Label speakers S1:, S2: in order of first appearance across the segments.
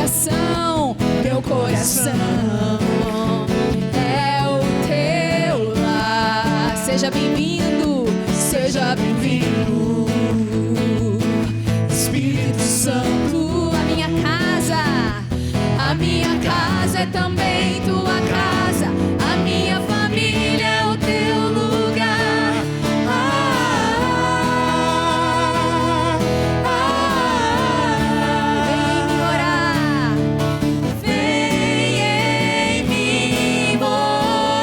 S1: coração é o teu lar. Seja bem-vindo, seja bem-vindo, Espírito Santo. A minha casa é também tua casa, a minha família é o teu lugar. Vem em mim morar.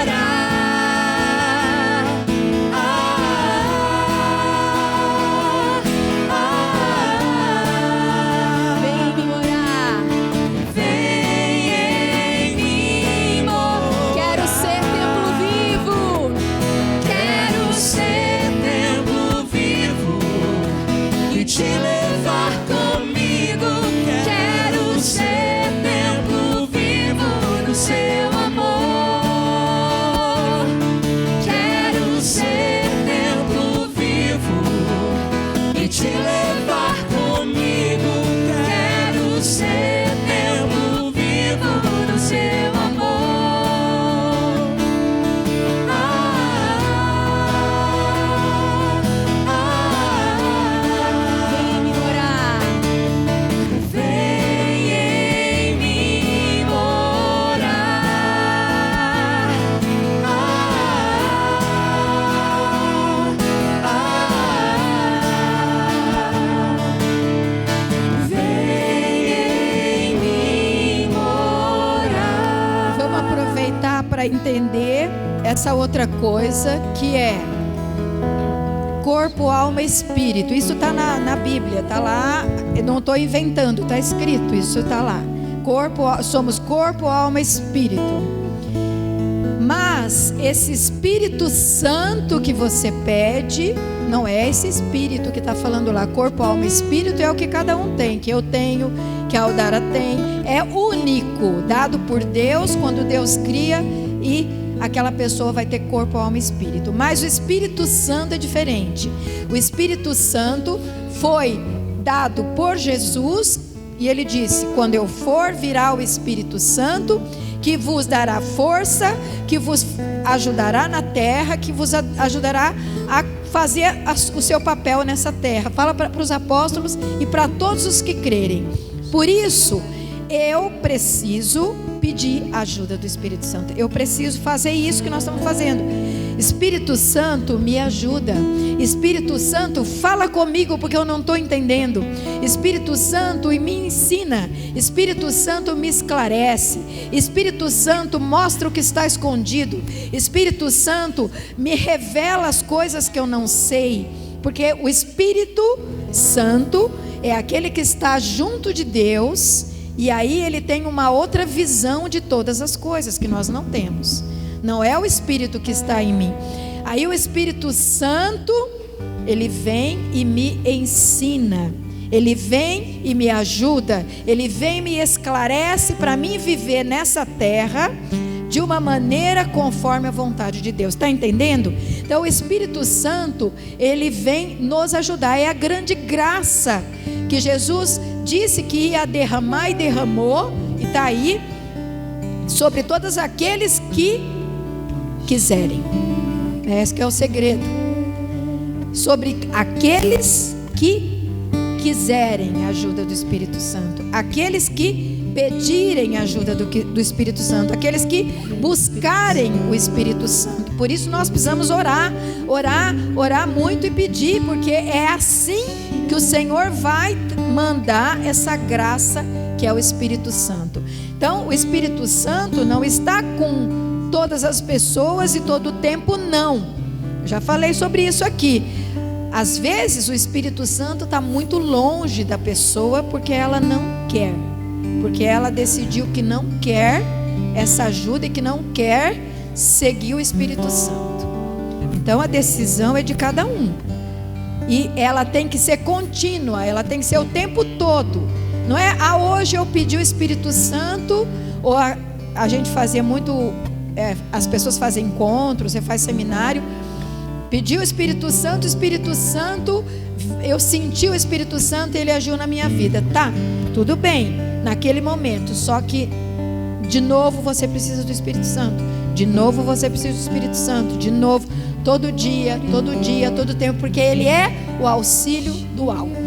S1: Vem em mim morar. Quero ser templo vivo e te levar comigo. Quero ser templo vivo no seu amor. Quero ser templo vivo e te levar comigo. Quero ser templo vivo no seu amor. Vem em mim morar. Vem em mim morar. Vem em mim morar.
S2: Vamos aproveitar para entender essa outra coisa que é corpo, alma e espírito. Isso está na Bíblia, está lá. Eu não estou inventando, está escrito, isso está lá. Somos corpo, alma e espírito. Mas esse Espírito Santo que você pede, não é esse Espírito que está falando lá. Corpo, alma e espírito é o que cada um tem, que eu tenho, que a Aldara tem. É único, dado por Deus, quando Deus cria, e aquela pessoa vai ter corpo, alma e espírito. Mas o Espírito Santo é diferente. O Espírito Santo foi dado por Jesus, e ele disse: quando eu for, virá o Espírito Santo, que vos dará força, que vos ajudará na terra, que vos ajudará a fazer o seu papel nessa terra. Fala para os apóstolos e para todos os que crerem. Por isso, eu preciso pedir a ajuda do Espírito Santo. Eu preciso fazer isso que nós estamos fazendo. Espírito Santo, me ajuda. Espírito Santo, fala comigo porque eu não estou entendendo. Espírito Santo, me ensina. Espírito Santo, me esclarece. Espírito Santo, mostra o que está escondido. Espírito Santo, me revela as coisas que eu não sei. Porque o Espírito Santo é aquele que está junto de Deus, e aí ele tem uma outra visão de todas as coisas que nós não temos. Não é o Espírito que está em mim. Aí o Espírito Santo, ele vem e me ensina. Ele vem e me ajuda. Ele vem e me esclarece para mim viver nessa terra de uma maneira conforme a vontade de Deus. Está entendendo? Então o Espírito Santo, ele vem nos ajudar. É a grande graça que Jesus disse que ia derramar e derramou, e está aí, sobre todos aqueles que quiserem. Esse que é o segredo. Sobre aqueles que quiserem a ajuda do Espírito Santo, aqueles que pedirem a ajuda do Espírito Santo, aqueles que buscarem o Espírito Santo. Por isso nós precisamos orar muito e pedir, porque é assim que o Senhor vai mandar essa graça que é o Espírito Santo. Então o Espírito Santo não está com todas as pessoas e todo o tempo, não. Eu já falei sobre isso aqui. Às vezes o Espírito Santo está muito longe da pessoa porque ela não quer, porque ela decidiu que não quer essa ajuda e que não quer seguir o Espírito Santo. Então a decisão é de cada um, e ela tem que ser contínua, ela tem que ser o tempo todo. Não é, hoje eu pedi o Espírito Santo, ou a gente fazia muito, as pessoas fazem encontros, você faz seminário, pediu o Espírito Santo, eu senti o Espírito Santo e ele agiu na minha vida. Tá, tudo bem, naquele momento. Só que de novo você precisa do Espírito Santo. De novo você precisa do Espírito Santo. De novo, todo dia, todo tempo, porque Ele é o auxílio do alto.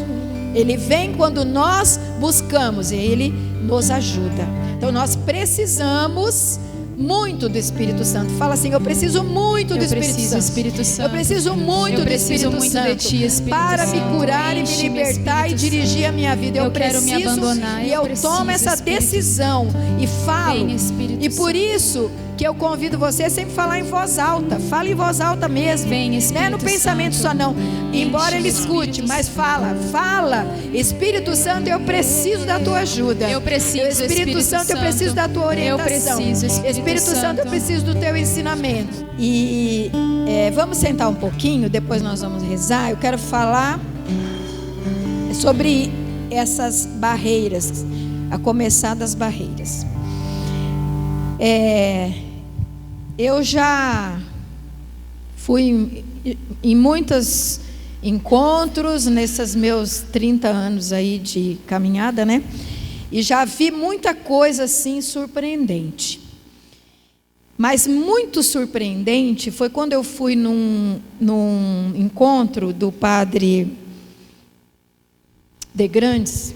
S2: Ele vem quando nós buscamos e Ele nos ajuda. Então nós precisamos muito do Espírito Santo. Fala assim: eu preciso muito do Espírito Santo. Eu preciso muito do Espírito Santo
S1: de ti, Espírito
S2: para me
S1: Santo.
S2: curar e me
S1: Enche-me,
S2: libertar e
S1: Espírito
S2: dirigir
S1: Santo.
S2: a minha vida. Eu
S1: quero me
S2: preciso,
S1: abandonar.
S2: e eu
S1: preciso,
S2: tomo essa
S1: Espírito
S2: decisão e falo.
S1: Vem, Espírito
S2: E por
S1: Santo.
S2: isso que eu convido você a sempre falar em voz alta. Fala em voz alta mesmo.
S1: Vem,
S2: Não é
S1: Espírito
S2: no pensamento
S1: Santo.
S2: só não. Embora ele
S1: Enche-me,
S2: escute,
S1: Espírito
S2: mas fala. Espírito Santo, eu preciso da tua ajuda.
S1: Eu preciso,
S2: Espírito Santo, eu preciso da tua orientação.
S1: Eu preciso, Espírito
S2: Santo, eu
S1: Santo.
S2: preciso do teu ensinamento. E vamos sentar um pouquinho, depois nós vamos rezar. Eu quero falar sobre essas barreiras, a começar das barreiras. Eu já fui em muitos encontros nesses meus 30 anos aí de caminhada, né? E já vi muita coisa assim surpreendente. Mas muito surpreendente foi quando eu fui num encontro do padre de Grandes.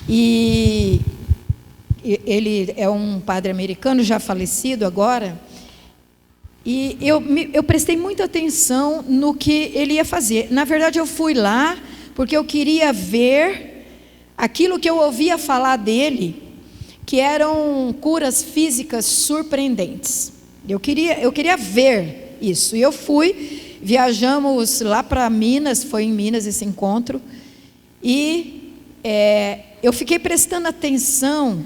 S2: E ele é um padre americano, já falecido agora. E eu prestei muita atenção no que ele ia fazer. Na verdade, eu fui lá porque eu queria ver aquilo que eu ouvia falar dele, que eram curas físicas surpreendentes. Eu queria ver isso. E eu fui, viajamos lá para Minas, foi em Minas esse encontro, e eu fiquei prestando atenção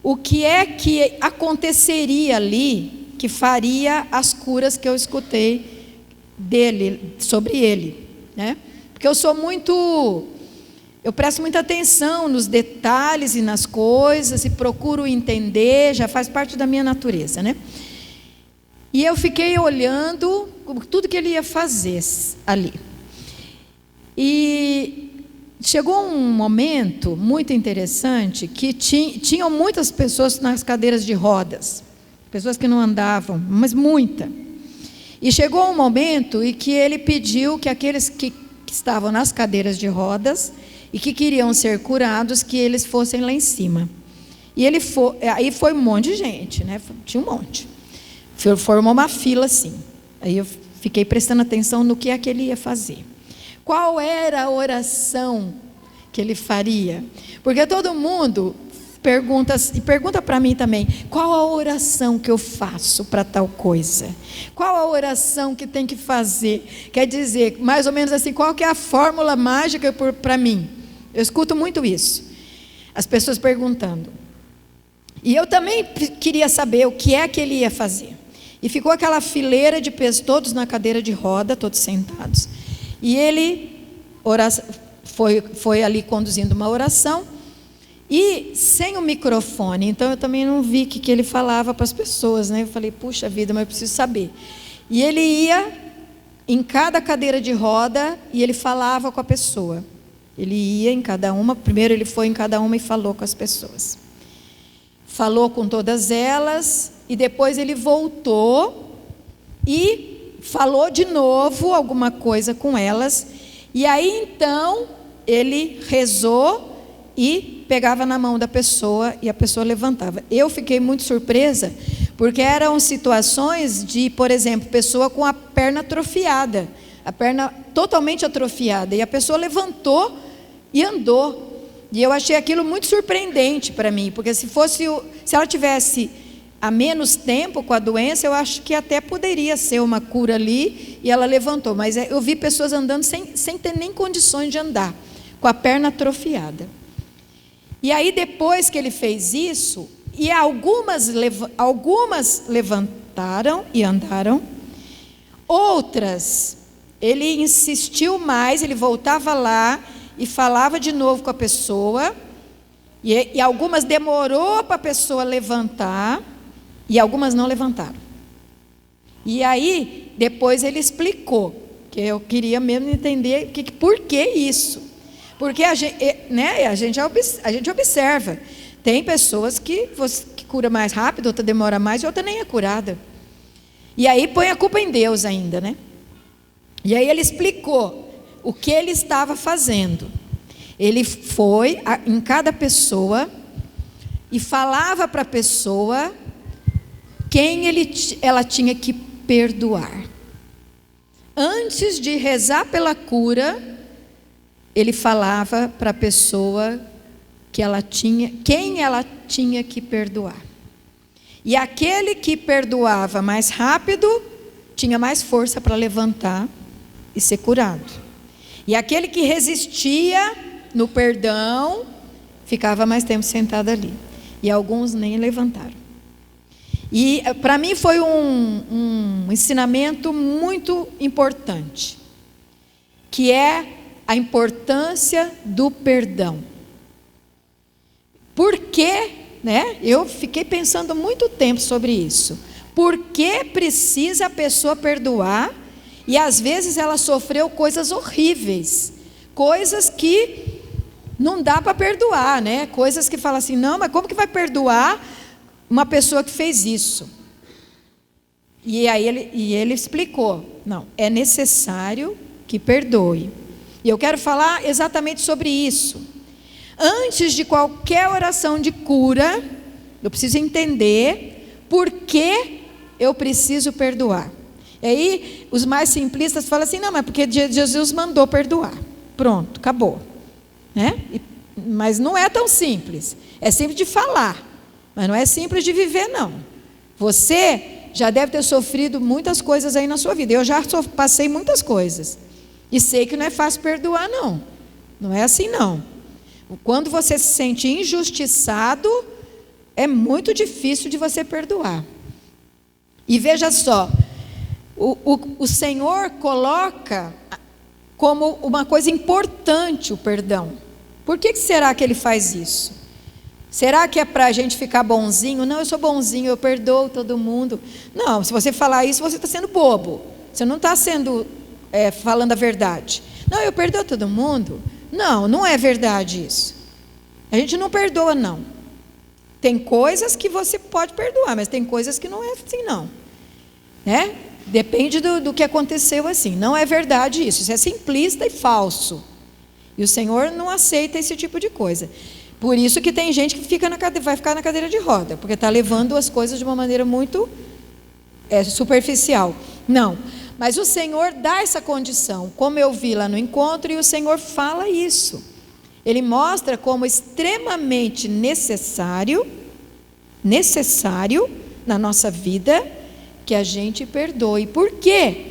S2: o que é que aconteceria ali que faria as curas que eu escutei dele, sobre ele, né? Porque eu presto muita atenção nos detalhes e nas coisas e procuro entender, já faz parte da minha natureza, né? E eu fiquei olhando tudo que ele ia fazer ali. E chegou um momento muito interessante que tinham muitas pessoas nas cadeiras de rodas, pessoas que não andavam, mas muita. E chegou um momento em que ele pediu que aqueles que estavam nas cadeiras de rodas e que queriam ser curados, que eles fossem lá em cima. E aí foi um monte de gente, né? Tinha um monte. Formou uma fila assim. Aí eu fiquei prestando atenção no que é que ele ia fazer. Qual era a oração que ele faria? Porque todo mundo pergunta para mim também: qual a oração que eu faço para tal coisa? Qual a oração que tem que fazer? Quer dizer, mais ou menos assim, qual que é a fórmula mágica para mim? Eu escuto muito isso, as pessoas perguntando. E eu também queria saber o que é que ele ia fazer. E ficou aquela fileira de pessoas, todos na cadeira de roda, todos sentados. E ele foi ali conduzindo uma oração, e sem o microfone. Então eu também não vi o que ele falava para as pessoas, né? Eu falei: puxa vida, mas eu preciso saber. E ele ia em cada cadeira de roda e ele falava com a pessoa. Ele ia em cada uma. Primeiro ele foi em cada uma e falou com as pessoas. Falou com todas elas e depois ele voltou e falou de novo alguma coisa com elas. E aí então ele rezou e pegava na mão da pessoa e a pessoa levantava. Eu fiquei muito surpresa, porque eram situações de, por exemplo, pessoa com a perna atrofiada, a perna totalmente atrofiada, e a pessoa levantou e andou. E eu achei aquilo muito surpreendente para mim, porque se ela tivesse há menos tempo com a doença, eu acho que até poderia ser uma cura ali, e ela levantou. Mas eu vi pessoas andando sem ter nem condições de andar, com a perna atrofiada. E aí depois que ele fez isso, e algumas levantaram e andaram, outras, ele insistiu mais, ele voltava lá e falava de novo com a pessoa, e algumas demorou para a pessoa levantar, e algumas não levantaram. E aí, depois ele explicou, que eu queria mesmo entender por que isso. Porque a gente observa. Tem pessoas que cura mais rápido, outra demora mais, e outra nem é curada. E aí põe a culpa em Deus ainda, né? E aí ele explicou o que ele estava fazendo. Ele foi em cada pessoa e falava para a pessoa quem ela tinha que perdoar. Antes de rezar pela cura, ele falava para a pessoa quem ela tinha que perdoar. E aquele que perdoava mais rápido tinha mais força para levantar e ser curado. E aquele que resistia no perdão ficava mais tempo sentado ali. E alguns nem levantaram. E para mim foi um ensinamento muito importante, que é a importância do perdão. Por quê, né? Eu fiquei pensando muito tempo sobre isso. Por que precisa a pessoa perdoar? E às vezes ela sofreu coisas horríveis, coisas que não dá para perdoar, né? Coisas que fala assim, não, mas como que vai perdoar uma pessoa que fez isso? E aí ele explicou, não, é necessário que perdoe. E eu quero falar exatamente sobre isso. Antes de qualquer oração de cura, eu preciso entender por que eu preciso perdoar. E aí, os mais simplistas falam assim, não, mas porque Jesus mandou perdoar. Pronto, acabou. Né? Mas não é tão simples. É simples de falar, mas não é simples de viver, não. Você já deve ter sofrido muitas coisas aí na sua vida. Eu já passei muitas coisas. E sei que não é fácil perdoar, não. Não é assim, não. Quando você se sente injustiçado, é muito difícil de você perdoar. E veja só, o Senhor coloca como uma coisa importante o perdão. Por que será que Ele faz isso? Será que é para a gente ficar bonzinho? Não, eu sou bonzinho, eu perdoo todo mundo. Não, se você falar isso, você está sendo bobo. Você não está falando a verdade. Não, eu perdoo todo mundo. Não, não é verdade isso. A gente não perdoa, não. Tem coisas que você pode perdoar, mas tem coisas que não é assim, não. Né? Depende do que aconteceu assim. Não é verdade isso. Isso é simplista e falso. E o Senhor não aceita esse tipo de coisa. Por isso que tem gente que vai ficar na cadeira de roda, porque está levando as coisas de uma maneira muito superficial. Não. Mas o Senhor dá essa condição, como eu vi lá no encontro, e o Senhor fala isso. Ele mostra como extremamente necessário na nossa vida que a gente perdoe. Por quê?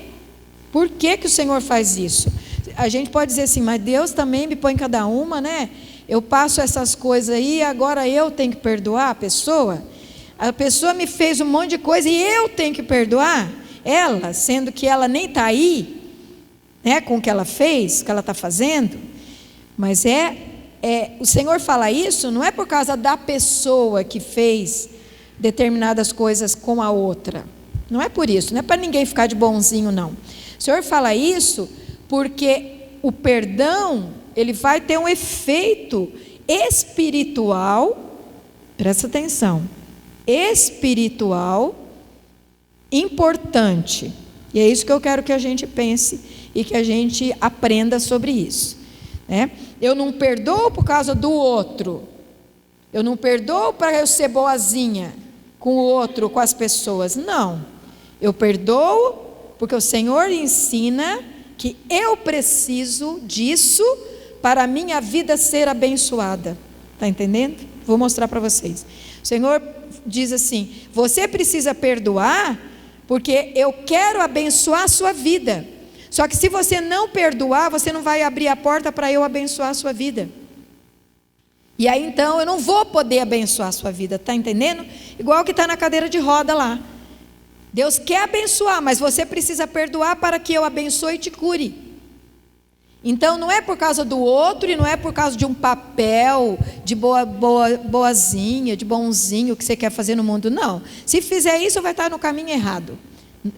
S2: Por que o Senhor faz isso? A gente pode dizer assim, mas Deus também me põe cada uma, né? Eu passo essas coisas aí, agora eu tenho que perdoar a pessoa? A pessoa me fez um monte de coisa e eu tenho que perdoar? Ela, sendo que ela nem está aí, né, com o que ela fez, o que ela está fazendo. Mas o Senhor fala isso, não é por causa da pessoa que fez determinadas coisas com a outra. Não é por isso, não é para ninguém ficar de bonzinho, não. O Senhor fala isso porque o perdão, ele vai ter um efeito espiritual, presta atenção, espiritual, importante. E é isso que eu quero que a gente pense e que a gente aprenda sobre isso, né? Eu não perdoo por causa do outro. Eu não perdoo para eu ser boazinha com o outro, com as pessoas. Não. Eu perdoo porque o Senhor ensina que eu preciso disso para a minha vida ser abençoada. Está entendendo? Vou mostrar para vocês. O Senhor diz assim, você precisa perdoar porque eu quero abençoar a sua vida. Só que se você não perdoar, você não vai abrir a porta para eu abençoar a sua vida. E aí então eu não vou poder abençoar a sua vida, está entendendo? Igual que está na cadeira de roda lá. Deus quer abençoar, mas você precisa perdoar para que eu abençoe e te cure. Então não é por causa do outro e não é por causa de um papel de boazinha, de bonzinho que você quer fazer no mundo, não. Se fizer isso, vai estar no caminho errado.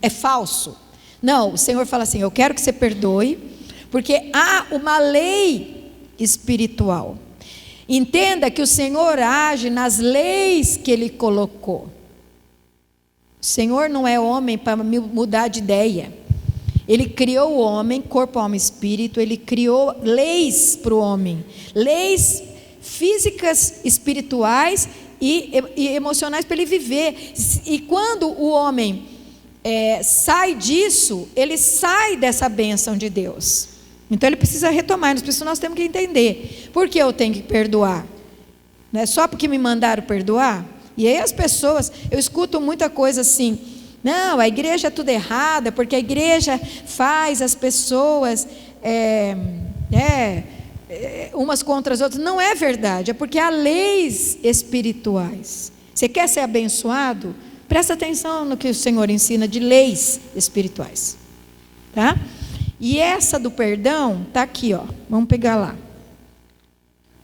S2: É falso. Não, o Senhor fala assim, eu quero que você perdoe, porque há uma lei espiritual. Entenda que o Senhor age nas leis que Ele colocou. O Senhor não é homem para mudar de ideia. Ele criou o homem, corpo, alma e espírito. Ele criou leis para o homem. Leis físicas, espirituais e emocionais para ele viver. E quando o homem sai disso, ele sai dessa bênção de Deus. Então ele precisa retomar. Por isso nós temos que entender. Por que eu tenho que perdoar? Não é só porque me mandaram perdoar? E aí as pessoas, eu escuto muita coisa assim, não, a igreja é tudo errada, porque a igreja faz as pessoas umas contra as outras. Não é verdade, é porque há leis espirituais. Você quer ser abençoado? Presta atenção no que o Senhor ensina de leis espirituais. Tá? E essa do perdão está aqui, ó. Vamos pegar lá,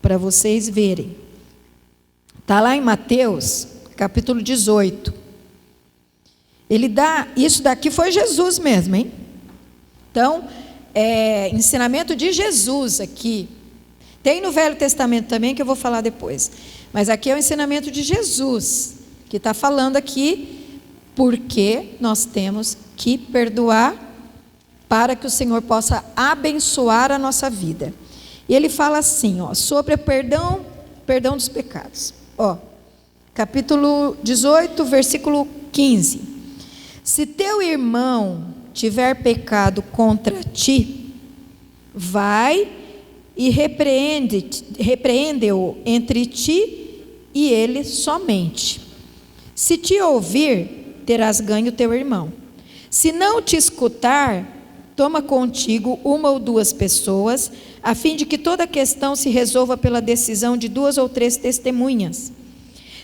S2: para vocês verem. Está lá em Mateus, capítulo 18. Ele dá, isso daqui foi Jesus mesmo, hein? Então, ensinamento de Jesus aqui. Tem no Velho Testamento também, que eu vou falar depois. Mas aqui é o ensinamento de Jesus, que está falando aqui, porque nós temos que perdoar para que o Senhor possa abençoar a nossa vida. E ele fala assim, ó, sobre o perdão dos pecados. Ó, capítulo 18, versículo 15. Se teu irmão tiver pecado contra ti, vai e repreende-o entre ti e ele somente. Se te ouvir, terás ganho teu irmão. Se não te escutar, toma contigo uma ou duas pessoas, a fim de que toda a questão se resolva pela decisão de 2 ou 3 testemunhas.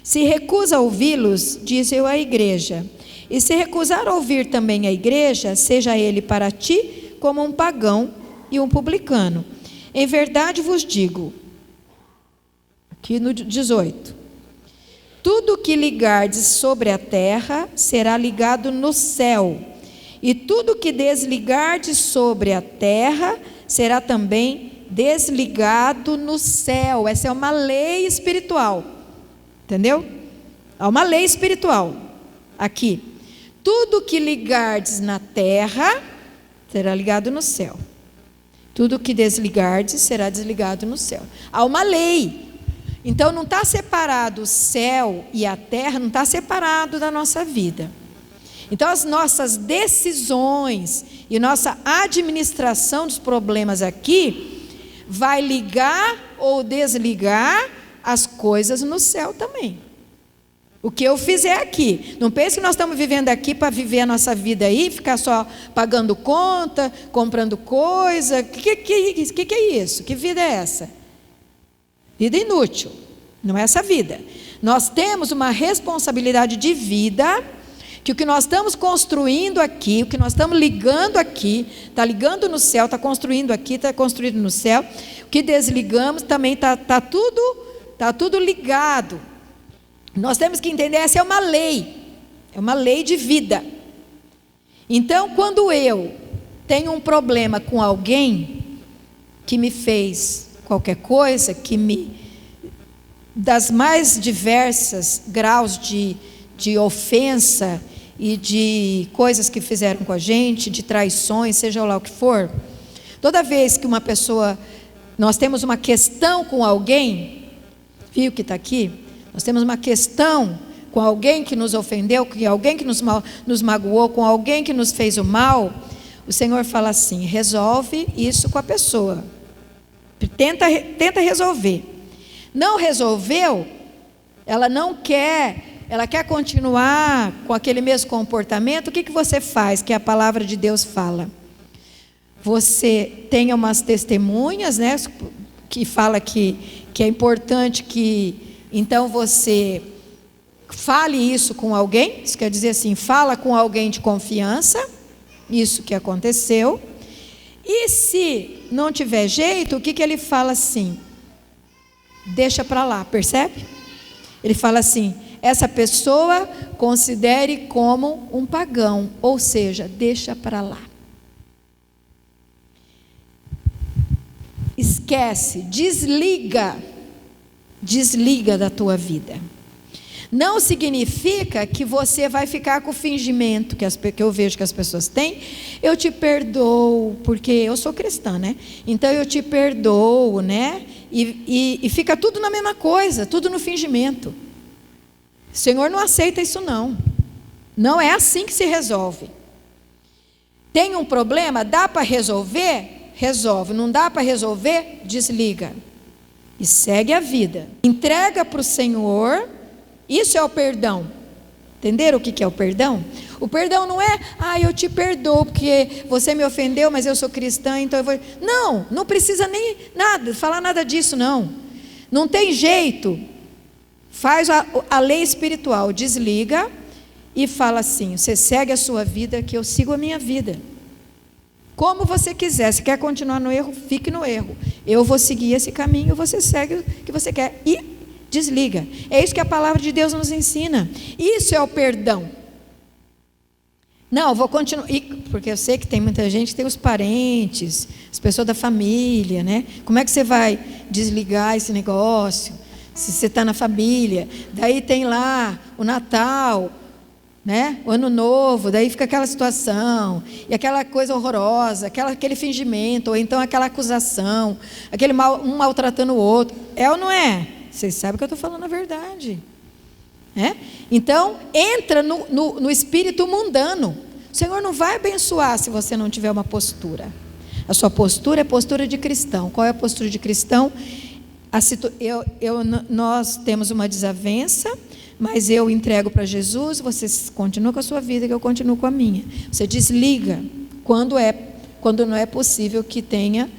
S2: Se recusa a ouvi-los, diz eu à igreja. E se recusar a ouvir também a igreja, seja ele para ti como um pagão e um publicano. Em verdade vos digo, aqui no 18, tudo que ligardes sobre a terra será ligado no céu, e tudo que desligardes sobre a terra será também desligado no céu. Essa é uma lei espiritual, entendeu? Há uma lei espiritual aqui. Tudo que ligardes na terra será ligado no céu. Tudo que desligardes será desligado no céu. Há uma lei. Então não está separado o céu e a terra, não está separado da nossa vida. Então as nossas decisões e nossa administração dos problemas aqui vai ligar ou desligar as coisas no céu também. O que eu fizer aqui, não pense que nós estamos vivendo aqui para viver a nossa vida aí, ficar só pagando conta, comprando coisa. O que é isso? Que vida é essa? Vida inútil, não é essa vida. Nós temos uma responsabilidade de vida, que o que nós estamos construindo aqui, o que nós estamos ligando aqui, está ligando no céu, está construindo aqui, está construído no céu. O que desligamos também está tudo ligado. Nós temos que entender, essa é uma lei de vida. Então, quando eu tenho um problema com alguém que me fez qualquer coisa, das mais diversas graus de ofensa e de coisas que fizeram com a gente, de traições, seja lá o que for, toda vez que uma pessoa, nós temos uma questão com alguém, viu que está aqui? Nós temos uma questão com alguém que nos ofendeu, com alguém que nos magoou, com alguém que nos fez o mal, o Senhor fala assim, resolve isso com a pessoa. Tenta resolver. Não resolveu, ela quer continuar com aquele mesmo comportamento, o que você faz? Que a palavra de Deus fala. Você tem umas testemunhas, né, que fala que é importante que então você fale isso com alguém, isso quer dizer assim, fala com alguém de confiança, isso que aconteceu, e se não tiver jeito, o que ele fala assim? Deixa para lá, percebe? Ele fala assim, essa pessoa considere como um pagão, ou seja, deixa para lá. Esquece esquece, desliga da tua vida. Não significa que você vai ficar com o fingimento que eu vejo que as pessoas têm. Eu te perdoo, porque eu sou cristã, né? Então eu te perdoo, né? E fica tudo na mesma coisa, tudo no fingimento. O Senhor não aceita isso, não. Não é assim que se resolve. Tem um problema? Dá para resolver? Resolve. Não dá para resolver? Desliga. E segue a vida. Entrega para o Senhor. Isso é o perdão. Entenderam o que é o perdão? O perdão não é, eu te perdoo porque você me ofendeu, mas eu sou cristã, então eu vou... Não precisa nem falar nada disso, não. Não tem jeito. Faz a lei espiritual, desliga e fala assim: você segue a sua vida, que eu sigo a minha vida. Como você quiser, se quer continuar no erro, fique no erro. Eu vou seguir esse caminho, você segue o que você quer. E desliga. É isso que a palavra de Deus nos ensina. Isso é o perdão. Não, vou continuar. Porque eu sei que tem muita gente que tem os parentes, as pessoas da família, né? Como é que você vai desligar esse negócio? Se você está na família, daí tem lá o Natal, né? O Ano Novo, daí fica aquela situação, e aquela coisa horrorosa, aquele fingimento, ou então aquela acusação, um maltratando o outro. É ou não é? Vocês sabem que eu estou falando a verdade. Então, entra no espírito mundano. O Senhor não vai abençoar se você não tiver uma postura. A sua postura é postura de cristão. Qual é a postura de cristão? Nós temos uma desavença, mas eu entrego para Jesus, você continua com a sua vida, que eu continuo com a minha. Você desliga quando não é possível que tenha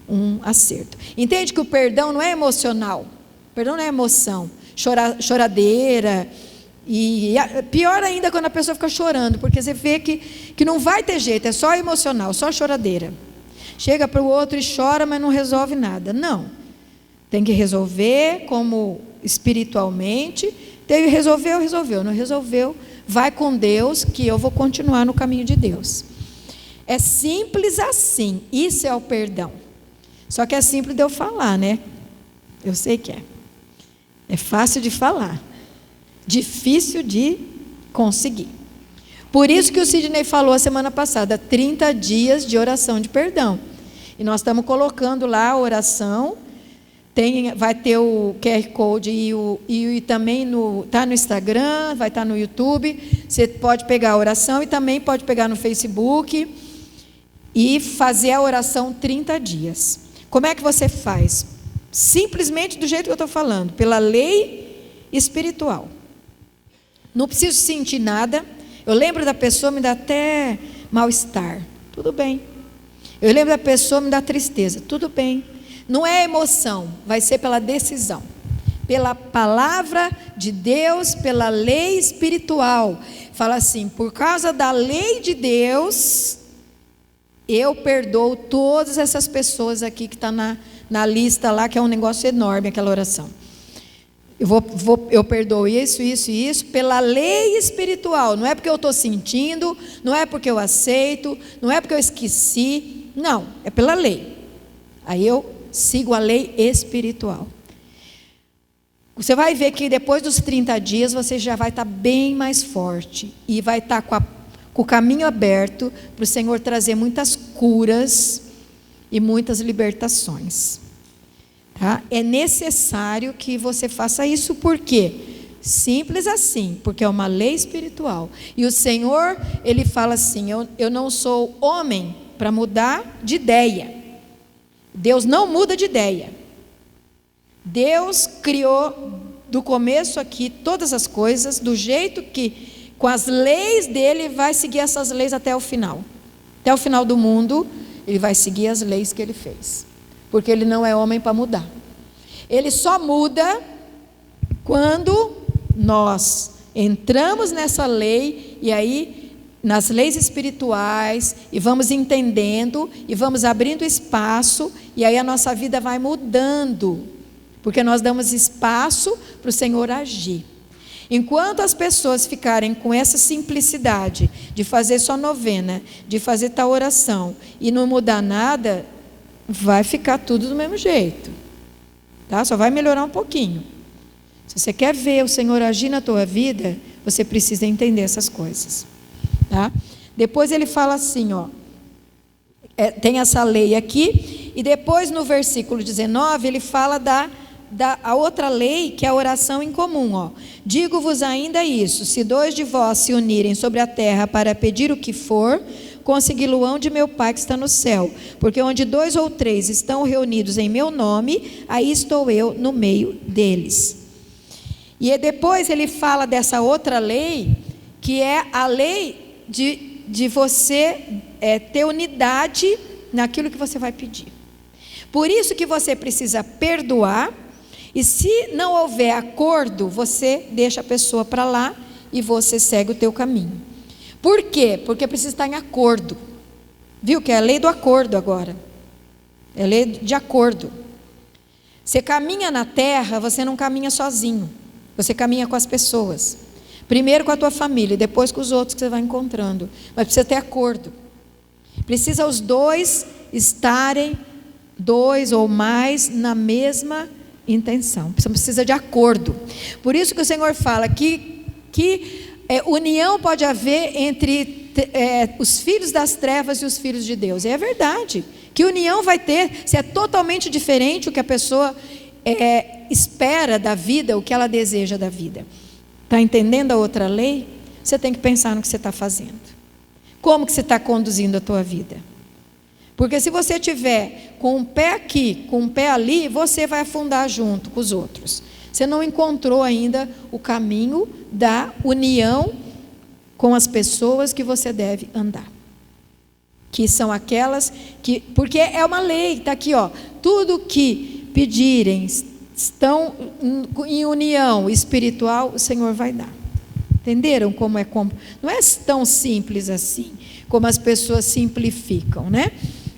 S2: um acerto. Entende que o perdão não é emocional. Perdão não é emoção, choradeira, e pior ainda quando a pessoa fica chorando, porque você vê que não vai ter jeito, é só emocional, só choradeira. Chega para o outro e chora, mas não resolve nada. Não, tem que resolver como espiritualmente. Resolveu, não resolveu, vai com Deus, que eu vou continuar no caminho de Deus. É simples assim, isso é o perdão. Só que é simples de eu falar, né? Eu sei que é. É fácil de falar, difícil de conseguir. Por isso que o Sidney falou a semana passada, 30 dias de oração de perdão. E nós estamos colocando lá a oração, vai ter o QR Code e também está no Instagram, vai estar no YouTube. Você pode pegar a oração e também pode pegar no Facebook e fazer a oração 30 dias. Como é que você faz? Simplesmente do jeito que eu estou falando, pela lei espiritual. Não preciso sentir nada. Eu lembro da pessoa, me dá até mal-estar. Tudo bem. Eu lembro da pessoa, me dá tristeza. Tudo bem. Não é emoção, vai ser pela decisão. Pela palavra de Deus, pela lei espiritual. Fala assim: por causa da lei de Deus, eu perdoo todas essas pessoas aqui que estão na lista lá, que é um negócio enorme aquela oração. Eu perdoo isso, pela lei espiritual. Não é porque eu estou sentindo, não é porque eu aceito, não é porque eu esqueci. Não, é pela lei. Aí eu sigo a lei espiritual. Você vai ver que depois dos 30 dias você já vai estar bem mais forte e vai estar com o caminho aberto para o Senhor trazer muitas curas e muitas libertações. Tá? É necessário que você faça isso. Por quê? Simples assim, porque é uma lei espiritual. E o Senhor, Ele fala assim: eu não sou homem para mudar de ideia. Deus não muda de ideia. Deus criou do começo aqui todas as coisas do jeito que, com as leis dele, vai seguir essas leis até o final. Até o final do mundo, Ele vai seguir as leis que Ele fez. Porque Ele não é homem para mudar. Ele só muda quando nós entramos nessa lei, e aí, nas leis espirituais, e vamos entendendo, e vamos abrindo espaço, e aí a nossa vida vai mudando, porque nós damos espaço para o Senhor agir. Enquanto as pessoas ficarem com essa simplicidade de fazer só novena, de fazer tal oração, e não mudar nada, vai ficar tudo do mesmo jeito, tá? Só vai melhorar um pouquinho. Se você quer ver o Senhor agir na tua vida, você precisa entender essas coisas, tá? Depois ele fala assim, ó, tem essa lei aqui, e depois no versículo 19 ele fala a outra lei, que é a oração em comum, ó. Digo-vos ainda isso: se 2 de vós se unirem sobre a terra para pedir o que for, consegui-lo-ão de meu Pai que está no céu, porque onde 2 ou 3 estão reunidos em meu nome, aí estou eu no meio deles. E depois ele fala dessa outra lei, que é a lei de você ter unidade naquilo que você vai pedir. Por isso que você precisa perdoar, e se não houver acordo, você deixa a pessoa para lá e você segue o teu caminho. Por quê? Porque precisa estar em acordo. Viu que é a lei do acordo agora. É a lei de acordo. Você caminha na terra, você não caminha sozinho. Você caminha com as pessoas. Primeiro com a tua família, depois com os outros que você vai encontrando. Mas precisa ter acordo. Precisa os dois estarem, 2 ou mais, na mesma intenção. Precisa de acordo. Por isso que o Senhor fala que união pode haver entre os filhos das trevas e os filhos de Deus. É verdade. Que união vai ter se é totalmente diferente o que a pessoa espera da vida, o que ela deseja da vida. Está entendendo a outra lei? Você tem que pensar no que você está fazendo. Como que você está conduzindo a tua vida? Porque se você tiver com um pé aqui, com um pé ali, você vai afundar junto com os outros. Você não encontrou ainda o caminho da união com as pessoas que você deve andar. Que são aquelas que... Porque é uma lei, está aqui, ó. Tudo que pedirem, estão em união espiritual, o Senhor vai dar. Entenderam como é? Não é tão simples assim, como as pessoas simplificam, né?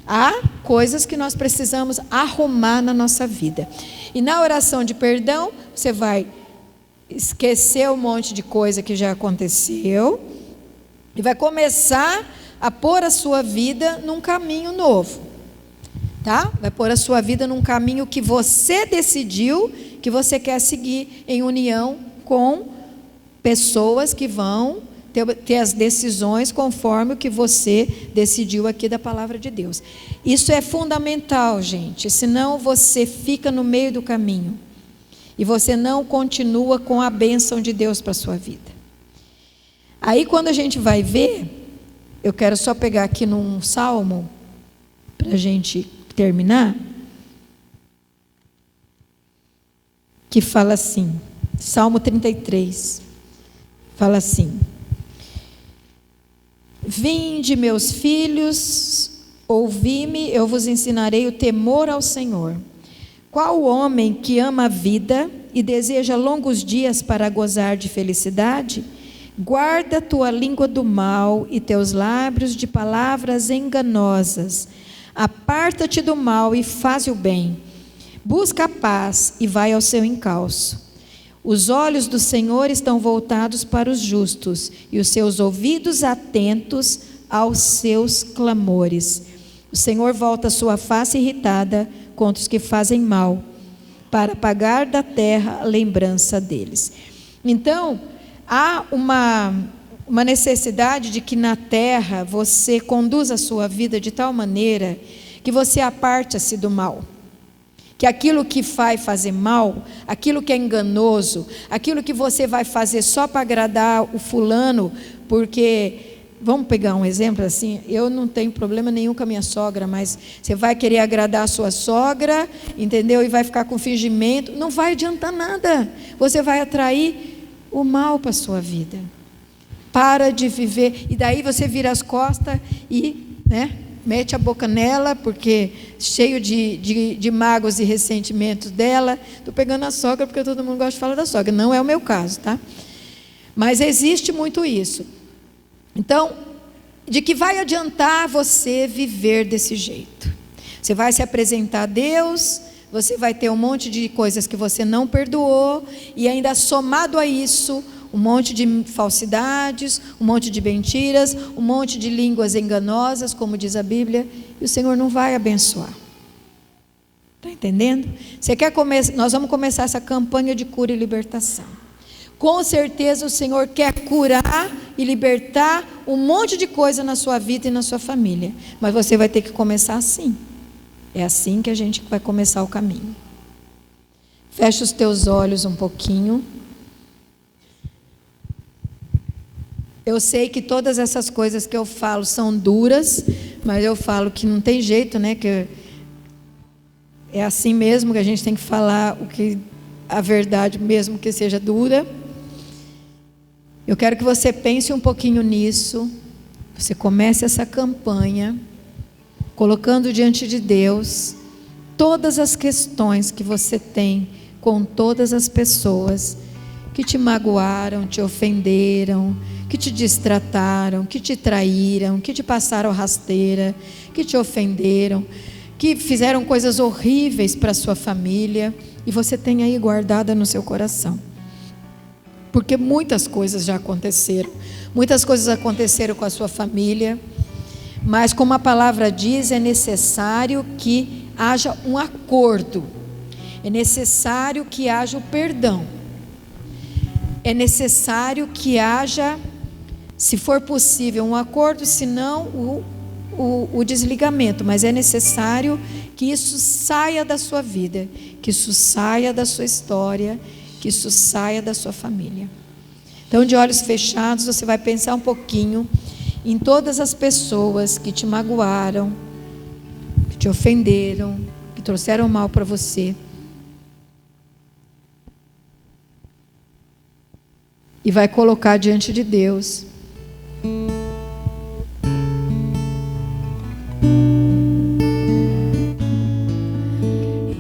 S2: Há coisas que nós precisamos arrumar na nossa vida. E na oração de perdão, você vai esquecer um monte de coisa que já aconteceu e vai começar a pôr a sua vida num caminho novo, tá? Vai pôr a sua vida num caminho que você decidiu que você quer seguir em união com pessoas que vão ter as decisões conforme o que você decidiu aqui da palavra de Deus. Isso é fundamental, gente, senão você fica no meio do caminho e você não continua com a bênção de Deus para a sua vida. Aí quando a gente vai ver, eu quero só pegar aqui num salmo para a gente terminar, que fala assim, Salmo 33, fala assim: vinde, meus filhos, ouvi-me, eu vos ensinarei o temor ao Senhor. Qual homem que ama a vida e deseja longos dias para gozar de felicidade? Guarda tua língua do mal e teus lábios de palavras enganosas. Aparta-te do mal e faz o bem. Busca a paz e vai ao seu encalço. Os olhos do Senhor estão voltados para os justos e os seus ouvidos atentos aos seus clamores. O Senhor volta a sua face irritada contra os que fazem mal, para apagar da terra a lembrança deles. Então, há uma necessidade de que na terra você conduza a sua vida de tal maneira que você aparte-se do mal. Que aquilo que vai fazer mal, aquilo que é enganoso, aquilo que você vai fazer só para agradar o fulano, porque, vamos pegar um exemplo assim, eu não tenho problema nenhum com a minha sogra, mas você vai querer agradar a sua sogra, entendeu? E vai ficar com fingimento, não vai adiantar nada, você vai atrair o mal para a sua vida. Para de viver, e daí você vira as costas e, mete a boca nela, porque cheio de mágoas e ressentimentos dela. Estou pegando a sogra porque todo mundo gosta de falar da sogra. Não é o meu caso, tá? Mas existe muito isso. Então, de que vai adiantar você viver desse jeito? Você vai se apresentar a Deus, você vai ter um monte de coisas que você não perdoou, e ainda somado a isso, um monte de falsidades, um monte de mentiras, um monte de línguas enganosas, como diz a Bíblia, e o Senhor não vai abençoar. Está entendendo? Você quer começar? Nós vamos começar essa campanha de cura e libertação. Com certeza o Senhor quer curar e libertar um monte de coisa na sua vida e na sua família. Mas você vai ter que começar assim. É assim que a gente vai começar o caminho. Fecha os teus olhos um pouquinho. Eu sei que todas essas coisas que eu falo são duras, mas eu falo que não tem jeito, né? Que é assim mesmo que a gente tem que falar a verdade, mesmo que seja dura. Eu quero que você pense um pouquinho nisso. Você comece essa campanha colocando diante de Deus todas as questões que você tem com todas as pessoas que te magoaram, te ofenderam, que te destrataram, que te traíram, que te passaram rasteira, que te ofenderam, que fizeram coisas horríveis para a sua família, e você tem aí guardada no seu coração. Porque muitas coisas já aconteceram. Muitas coisas aconteceram com a sua família, mas como a palavra diz, é necessário que haja um acordo. É necessário que haja o perdão. É necessário que haja, se for possível, um acordo, se não, o desligamento. Mas é necessário que isso saia da sua vida, que isso saia da sua história, que isso saia da sua família. Então, de olhos fechados, você vai pensar um pouquinho em todas as pessoas que te magoaram, que te ofenderam, que trouxeram mal para você. E vai colocar diante de Deus.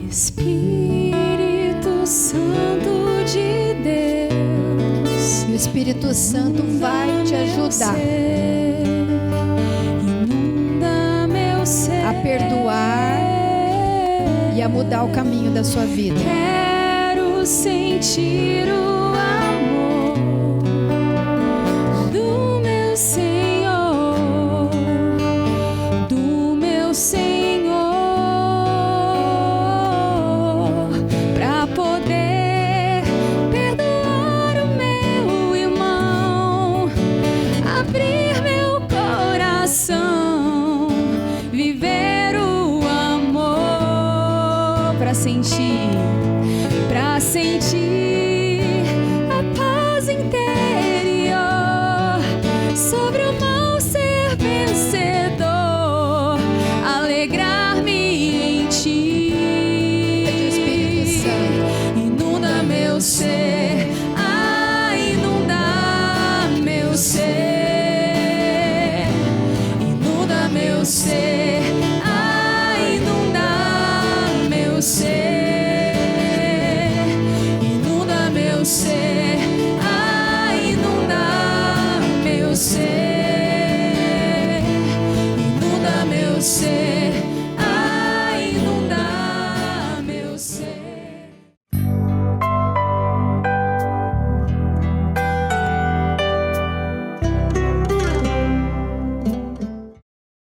S1: Espírito Santo de Deus,
S2: E o Espírito Santo vai te ajudar
S1: inunda meu ser,
S2: a perdoar e a mudar o caminho da sua vida.
S1: Quero sentir o amor do meu Senhor, do meu Senhor, para poder perdoar o meu irmão, abrir meu coração, viver o amor, para sentir a paz interior, sobre o mal ser vencedor, alegrar-me em ti.
S2: Espírito Santo,
S1: inunda meu ser,